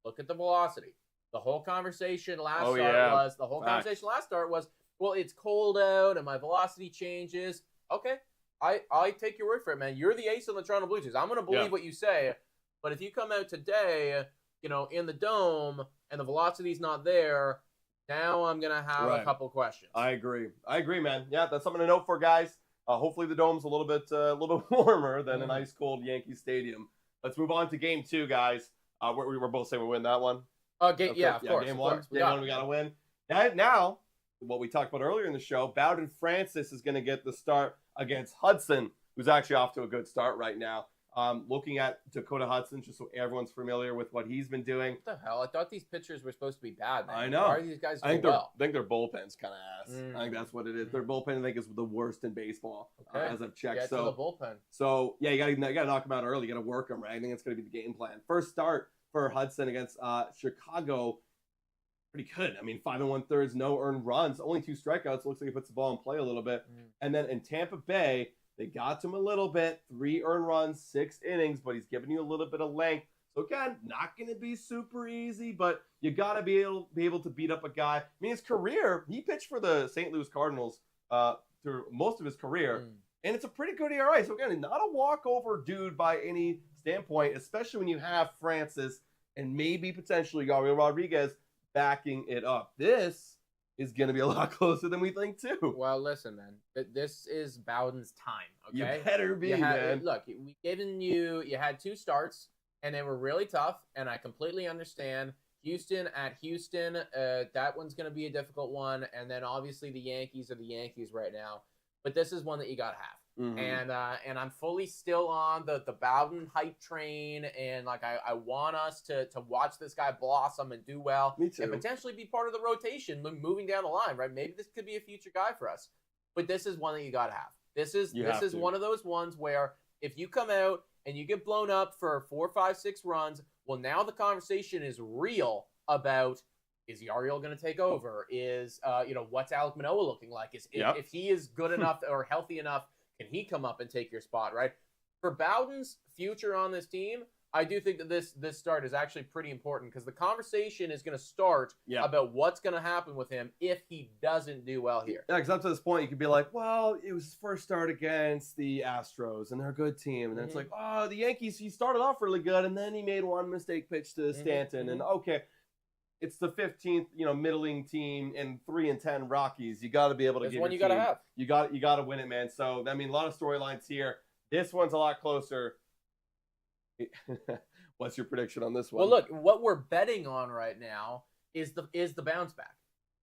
A: Look at the velocity. The whole conversation last start was, well, it's cold out and my velocity changes. Okay, I take your word for it, man. You're the ace on the Toronto Blue Jays. I'm going to believe what you say. But if you come out today, you know, in the dome and the velocity's not there, now I'm going to have a couple questions.
B: I agree, man. Yeah, that's something to note for guys. Hopefully the dome's a little bit warmer than an ice cold Yankee Stadium. Let's move on to game 2, guys. We're both saying we win that one.
A: Of course.
B: Game one, we got to win. Now, what we talked about earlier in the show, Bowden Francis is going to get the start against Hudson, who's actually off to a good start right now. Looking at Dakota Hudson, just so everyone's familiar with what he's been doing.
A: What the hell? I thought these pitchers were supposed to be bad, man.
B: I know.
A: Why are these guys
B: I
A: doing well?
B: think their bullpen's kind of ass. I think that's what it is. Their bullpen, I think, is the worst in baseball, as I've checked.
A: Get to the bullpen.
B: So yeah, you gotta knock them out early. You gotta work them, right? I think it's gonna be the game plan. First start for Hudson against Chicago, pretty good. I mean, 5 1/3, no earned runs, only 2 strikeouts. Looks like he puts the ball in play a little bit. And then in Tampa Bay, they got to him a little bit, 3 earned runs, 6 innings, but he's giving you a little bit of length. So again, not going to be super easy, but you got to be able to beat up a guy. I mean, his career, he pitched for the St. Louis Cardinals through most of his career, and it's a pretty good ERA. So again, not a walkover dude by any standpoint, especially when you have Francis and maybe potentially Yariel Rodriguez backing it up. This is going to be a lot closer than we think, too.
A: Well, listen, man. This is Bowden's time, okay?
B: You better be, man.
A: Look, we given you had 2 starts, and they were really tough, and I completely understand. Houston at Houston, that one's going to be a difficult one, and then obviously the Yankees are the Yankees right now. But this is one that you got to have. And I'm fully still on the Bowden hype train, and like I want us to watch this guy blossom and do well.
B: Me too.
A: And potentially be part of the rotation moving down the line, right? Maybe this could be a future guy for us. But this is one that you got to have. This is one of those ones where if you come out and you get blown up for 4, 5, 6 runs, well, now the conversation is real about, is Yariel going to take over? Is what's Alek Manoah looking like? If he is good enough or healthy enough, can he come up and take your spot, right? For Bowden's future on this team, I do think that this start is actually pretty important because the conversation is going to start about what's going to happen with him if he doesn't do well here.
B: Yeah, because up to this point, you could be like, well, it was his first start against the Astros, and they're a good team. And then it's like, oh, the Yankees, he started off really good, and then he made one mistake pitch to Stanton. And okay, it's the 15th, middling team and 3-10 Rockies. You got to be able to
A: There's
B: give
A: one
B: your
A: you got to
B: team-
A: have.
B: You got to win it, man. So I mean, a lot of storylines here. This one's a lot closer. What's your prediction on this one?
A: Well, look, what we're betting on right now is the bounce back.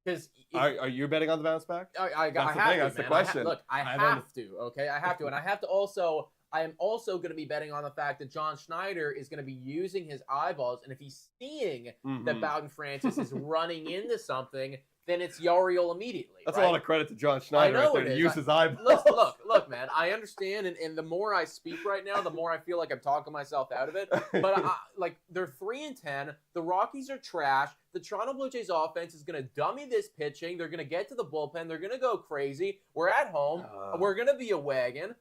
A: Because
B: are you betting on the bounce back?
A: I
B: That's the
A: have
B: thing.
A: to,
B: That's the
A: man.
B: question.
A: I have to. Okay, I have to, and I have to also. I am also going to be betting on the fact that John Schneider is going to be using his eyeballs, and if he's seeing that Bowden Francis is running into something, then it's Yariel immediately.
B: That's
A: right?
B: a lot of credit to John Schneider right there to use his eyeballs.
A: Look, man, I understand, and the more I speak right now, the more I feel like I'm talking myself out of it. But they're 3-10. The Rockies are trash. The Toronto Blue Jays offense is going to dummy this pitching. They're going to get to the bullpen. They're going to go crazy. We're at home. We're going to be a wagon.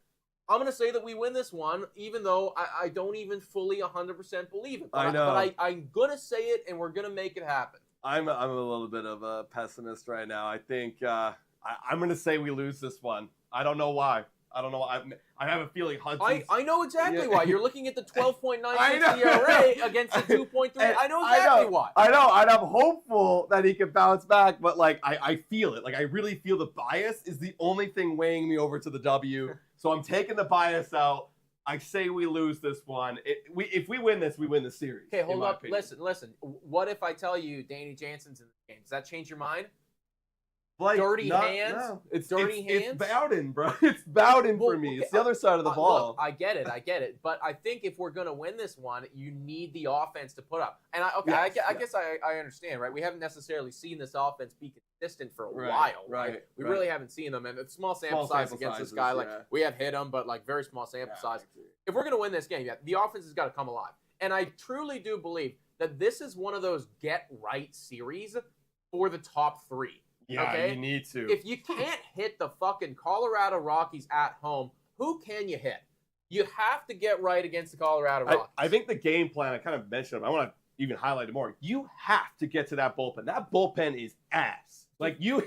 A: I'm going to say that we win this one, even though I don't even fully 100% believe it. But
B: I know.
A: But I'm going to say it, and we're going to make it happen.
B: I'm a little bit of a pessimist right now. I think I'm going to say we lose this one. I don't know why. I have a feeling Hudson.
A: I know exactly why. You're looking at the 12.96 ERA against the 2.3. I know exactly why.
B: I know, and I'm hopeful that he can bounce back, but I feel it. I really feel the bias is the only thing weighing me over to the W. So I'm taking the bias out. I say we lose this one. If we win this, we win the series.
A: Okay, hold up. Listen. What if I tell you Danny Jansen's in the game? Does that change your mind? Dirty hands?
B: No.
A: Hands?
B: It's Bowden, bro. It's Bowden for me. It's the other side of the ball.
A: Look, I get it. But I think if we're going to win this one, you need the offense to put up. And I guess I understand, right? We haven't necessarily seen this offense be consistent for a while.
B: Right.
A: We really haven't seen them. And it's small sample size against this guy. We have hit him, but very small sample size. If we're going to win this game, the offense has got to come alive. And I truly do believe that this is one of those get-right series for the top 3.
B: Yeah,
A: okay?
B: You need to.
A: If you can't hit the fucking Colorado Rockies at home, who can you hit? You have to get right against the Colorado Rockies.
B: I think the game plan, I kind of mentioned it, I want to even highlight it more. You have to get to that bullpen. That bullpen is ass. You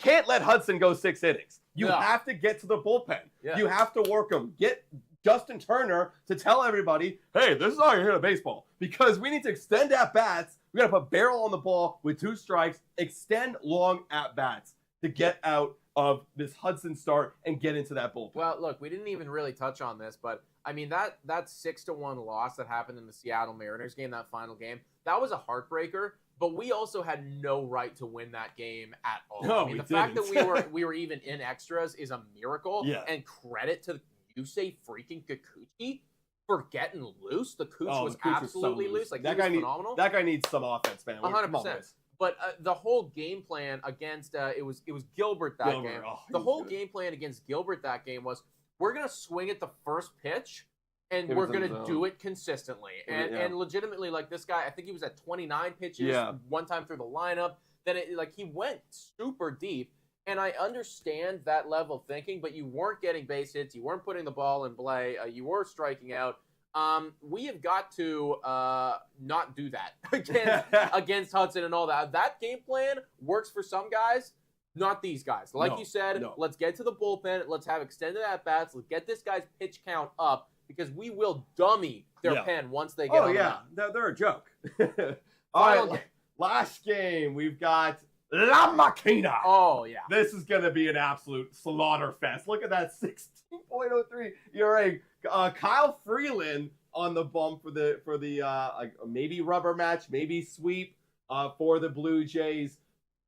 B: can't let Hudson go 6 innings. You have to get to the bullpen. Yeah. You have to work them. Get Justin Turner to tell everybody, hey, this is how you hit a baseball. Because we need to extend at-bats. We got to put barrel on the ball with 2 strikes, extend long at-bats to get out of this Hudson start and get into that bullpen.
A: Well, look, we didn't even really touch on this, but I mean, that 6-1 loss that happened in the Seattle Mariners game, that final game, that was a heartbreaker. But we also had no right to win that game at all.
B: No,
A: I mean,
B: we
A: the fact
B: didn't.
A: that we were even in extras is a miracle.
B: Yeah.
A: And credit to Yusei freaking Kikuchi for getting loose. The Cooch was
B: the Cooch was
A: absolutely
B: so
A: loose. Like,
B: that
A: he was
B: guy
A: phenomenal.
B: That guy needs some offense, man.
A: 100%. But the whole game plan against it was Gilbert that game.
B: Oh,
A: The whole game plan against Gilbert that game was, we're gonna swing at the first pitch, and we're gonna do it consistently. And legitimately, like, this guy, I think he was at 29 pitches one time through the lineup. Then he went super deep. And I understand that level of thinking, but you weren't getting base hits, you weren't putting the ball in play, you were striking out. We have got to not do that against Hudson and all that. That game plan works for some guys, not these guys. Like you said, let's get to the bullpen. Let's have extended at-bats. Let's get this guy's pitch count up, because we will dummy their pen once they get on the
B: they're a joke. All right, last game, we've got La Máquina.
A: Oh, yeah.
B: This is going to be an absolute slaughter fest. Look at that 16.03 ERA. Kyle Freeland on the bump for the maybe rubber match, maybe sweep for the Blue Jays.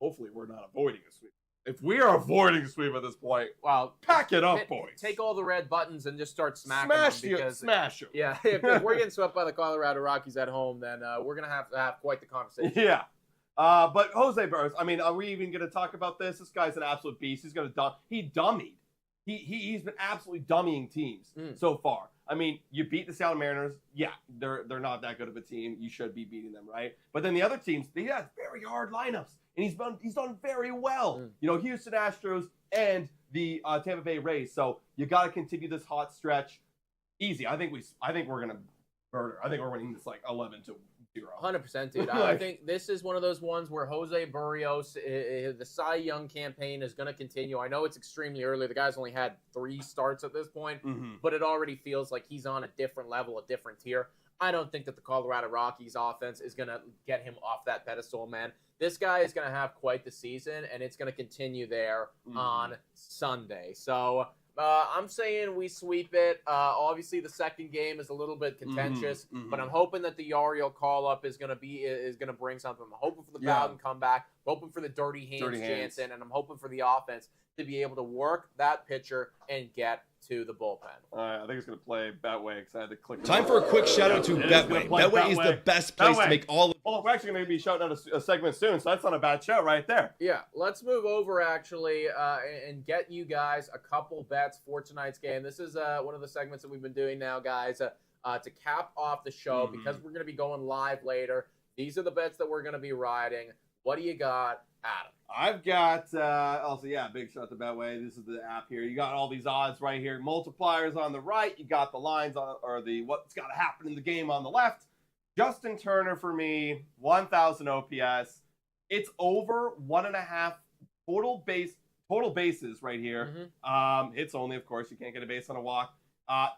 B: Hopefully we're not avoiding a sweep. If we are avoiding a sweep at this point,
A: well,
B: pack it up, boys.
A: Take all the red buttons and just start smacking them.
B: Smash them.
A: Yeah, if we're getting swept by the Colorado Rockies at home, then we're going to have quite the conversation.
B: Yeah. But Jose Burris, I mean, are we even going to talk about this? This guy's an absolute beast. He's going to he dummied. He's been absolutely dummying teams so far. I mean, you beat the Seattle Mariners. Yeah, they're not that good of a team. You should be beating them, right? But then the other teams, they have very hard lineups, and he's done very well. You know, Houston Astros and the Tampa Bay Rays. So you got to continue this hot stretch. Easy. I think we're gonna murder. I think we're winning this like 11-0.
A: 100%, dude. I think this is one of those ones where Jose Barrios, the Cy Young campaign is going to continue. I know it's extremely early. The guy's only had 3 starts at this point, but it already feels like he's on a different level, a different tier. I don't think that the Colorado Rockies offense is going to get him off that pedestal, man. This guy is going to have quite the season, and it's going to continue there on Sunday. So I'm saying we sweep it. Obviously, the second game is a little bit contentious, but I'm hoping that the Yariel call-up is gonna bring something. I'm hoping for the Bowden comeback, hoping for the dirty hands Jansen, and I'm hoping for the offense to be able to work that pitcher and get to the bullpen.
B: All right, I think it's going to play Betway because I had to click.
C: Time for a quick shout out to Betway. Betway is the best place to make all of.
B: Oh, we're actually going to be shouting out a segment soon, so that's not a bad show right there.
A: Yeah, let's move over actually and get you guys a couple bets for tonight's game. This is one of the segments that we've been doing now, guys, to cap off the show because we're going to be going live later. These are the bets that we're going to be riding. What do you got, Adam?
B: I've got, big shout out to Betway. This is the app here. You got all these odds right here. Multipliers on the right. You got the lines or the what's got to happen in the game on the left. Justin Turner for me, 1,000 OPS. It's over 1.5 total bases right here. Hits only, of course. You can't get a base on a walk.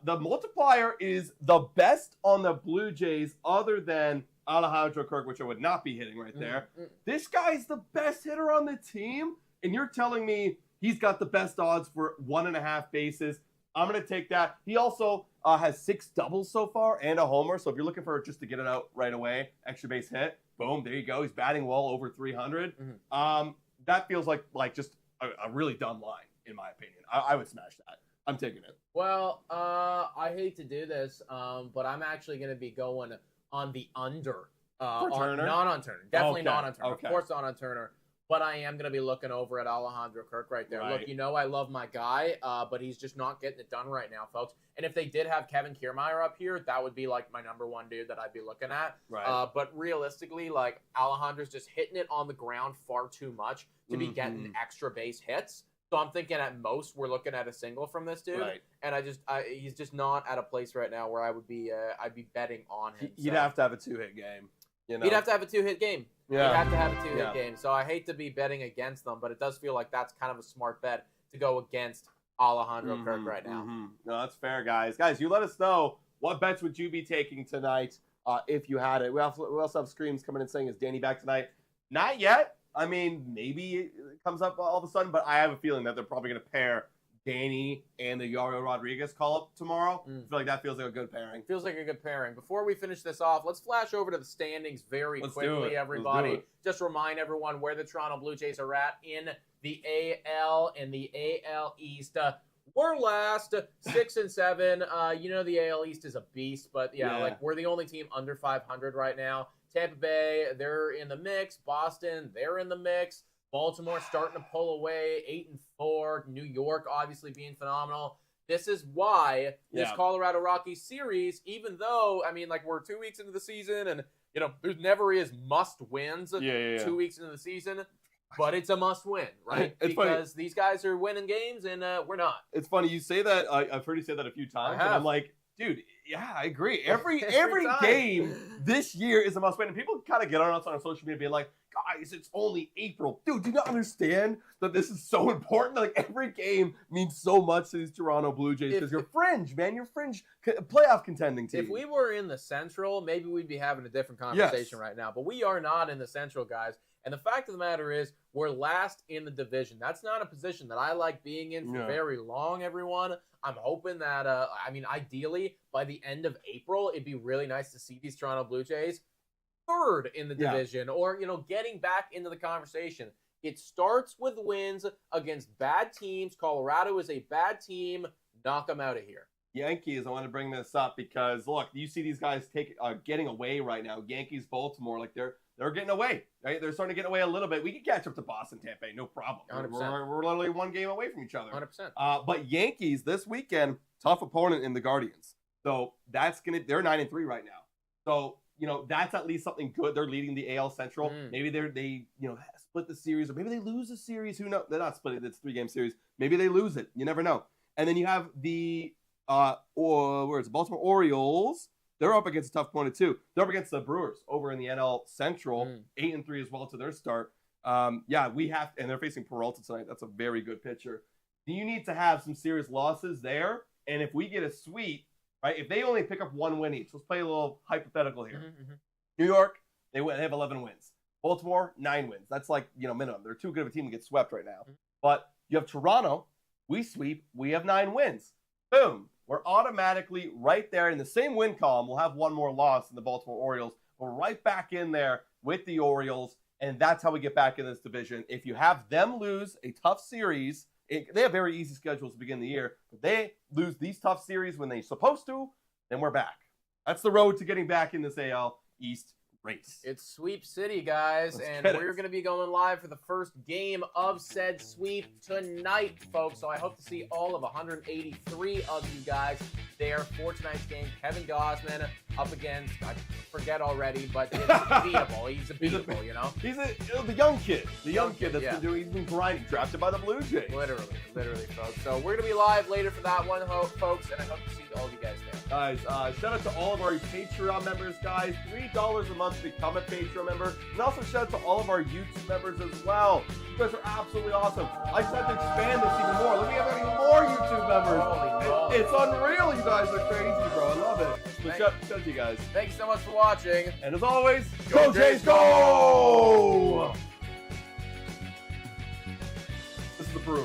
B: The multiplier is the best on the Blue Jays other than Alejandro Kirk, which I would not be hitting right there. This guy's the best hitter on the team, and you're telling me he's got the best odds for 1.5 bases. I'm going to take that. He also has 6 doubles so far and a homer, so if you're looking for just to get it out right away, extra base hit, boom, there you go. He's batting well over 300. That feels like just a really dumb line, in my opinion. I would smash that. I'm taking it.
A: Well, I hate to do this, but I'm actually going to be going on the under.
B: Turner?
A: Not on Turner. Definitely not on Turner.
B: Okay.
A: Of course not on Turner. But I am going to be looking over at Alejandro Kirk right there.
B: Right.
A: Look, you know I love my guy, but he's just not getting it done right now, folks. And if they did have Kevin Kiermaier up here, that would be like my number one dude that I'd be looking at.
B: Right.
A: But realistically, like Alejandro's just hitting it on the ground far too much to be getting extra base hits. So I'm thinking at most we're looking at a single from this dude, and he's just not at a place right now where I'd be betting on him.
B: You'd have to have a 2-hit game. You know?
A: He'd have to have a 2-hit game.
B: Yeah.
A: You'd have to have a 2-hit game. So I hate to be betting against them, but it does feel like that's kind of a smart bet to go against Alejandro Kirk right now.
B: No, that's fair, guys. Guys, you let us know what bets would you be taking tonight if you had it. We also have screams coming in saying, is Danny back tonight? Not yet. I mean, maybe it comes up all of a sudden, but I have a feeling that they're probably going to pair Danny and the Yariel Rodriguez call-up tomorrow. I feel like that feels like a good pairing.
A: Feels like a good pairing. Before we finish this off, let's flash over to the standings very quickly, everybody. Just remind everyone where the Toronto Blue Jays are at in the AL and the AL East. We're last, 6-7. You know the AL East is a beast, but like we're the only team under 500 right now. Tampa Bay, they're in the mix. Boston, they're in the mix. Baltimore starting to pull away, 8-4. New York obviously being phenomenal. This is why this Colorado Rockies series, even though, I mean, like we're 2 weeks into the season and, you know, there never is must wins 2 weeks into the season, but it's a must win, right?
B: It's
A: because
B: funny.
A: These guys are winning games and we're not.
B: It's funny. You say that. I've heard you say that a few times. And I'm like, dude, yeah, I agree. Every game this year is a must win. And people kind of get on us on social media being like, guys, it's only April. Dude, do you not understand that this is so important? Like, every game means so much to these Toronto Blue Jays because you're fringe, man. You're fringe playoff contending team.
A: If we were in the Central, maybe we'd be having a different conversation right now. But we are not in the Central, guys. And the fact of the matter is, we're last in the division. That's not a position that I like being in for very long, everyone. I'm hoping that, I mean, ideally, by the end of April, it'd be really nice to see these Toronto Blue Jays third in the division or, you know, getting back into the conversation. It starts with wins against bad teams. Colorado is a bad team. Knock them out of here.
B: Yankees, I want to bring this up because, look, you see these guys getting away right now. Yankees, Baltimore, like they're getting away, right? They're starting to get away a little bit. We can catch up to Boston, Tampa, no problem. We're literally one game away from each other.
A: 100%.
B: But Yankees this weekend, tough opponent in the Guardians. So they're 9-3 right now. So, you know, that's at least something good. They're leading the AL Central. Maybe they split the series, or maybe they lose the series. Who knows? They're not splitting. It's a 3-game series. Maybe they lose it. You never know. And then you have the Baltimore Orioles. They're up against a tough opponent too. They're up against the Brewers over in the NL Central, 8-3 as well to their start. We have, and they're facing Peralta tonight. That's a very good pitcher. You need to have some serious losses there, and if we get a sweep, right? If they only pick up one win each, let's play a little hypothetical here. New York, they have 11 wins. Baltimore, 9 wins. That's like, you know, minimum. They're too good of a team to get swept right now. But you have Toronto, we sweep, we have 9 wins. Boom. We're automatically right there in the same win column. We'll have one more loss in the Baltimore Orioles. We're right back in there with the Orioles, and that's how we get back in this division. If you have them lose a tough series, they have very easy schedules to begin the year. If they lose these tough series when they're supposed to, then we're back. That's the road to getting back in this AL East race.
A: It's Sweep City, guys, and we're going to be going live for the first game of said sweep tonight, folks. So I hope to see all of 183 of you guys there for tonight's game. Kevin Gosman up against, I forget already, but it's beatable. He's a beatable, you know?
B: He's the young kid. The young kid that's he's been grinding, drafted by the Blue Jays.
A: Literally, folks. So we're going to be live later for that one, folks, and I hope to see all of you guys there.
B: Guys, shout out to all of our Patreon members, guys. $3 a month to become a Patreon member. And also shout out to all of our YouTube members as well. You guys are absolutely awesome. I just have to expand this even more. Let me have any more YouTube members. It's unreal. You guys are crazy, bro. I love it. So shout out to you guys.
A: Thank you so much for watching.
B: And as always, go Jays, go! This is the proof.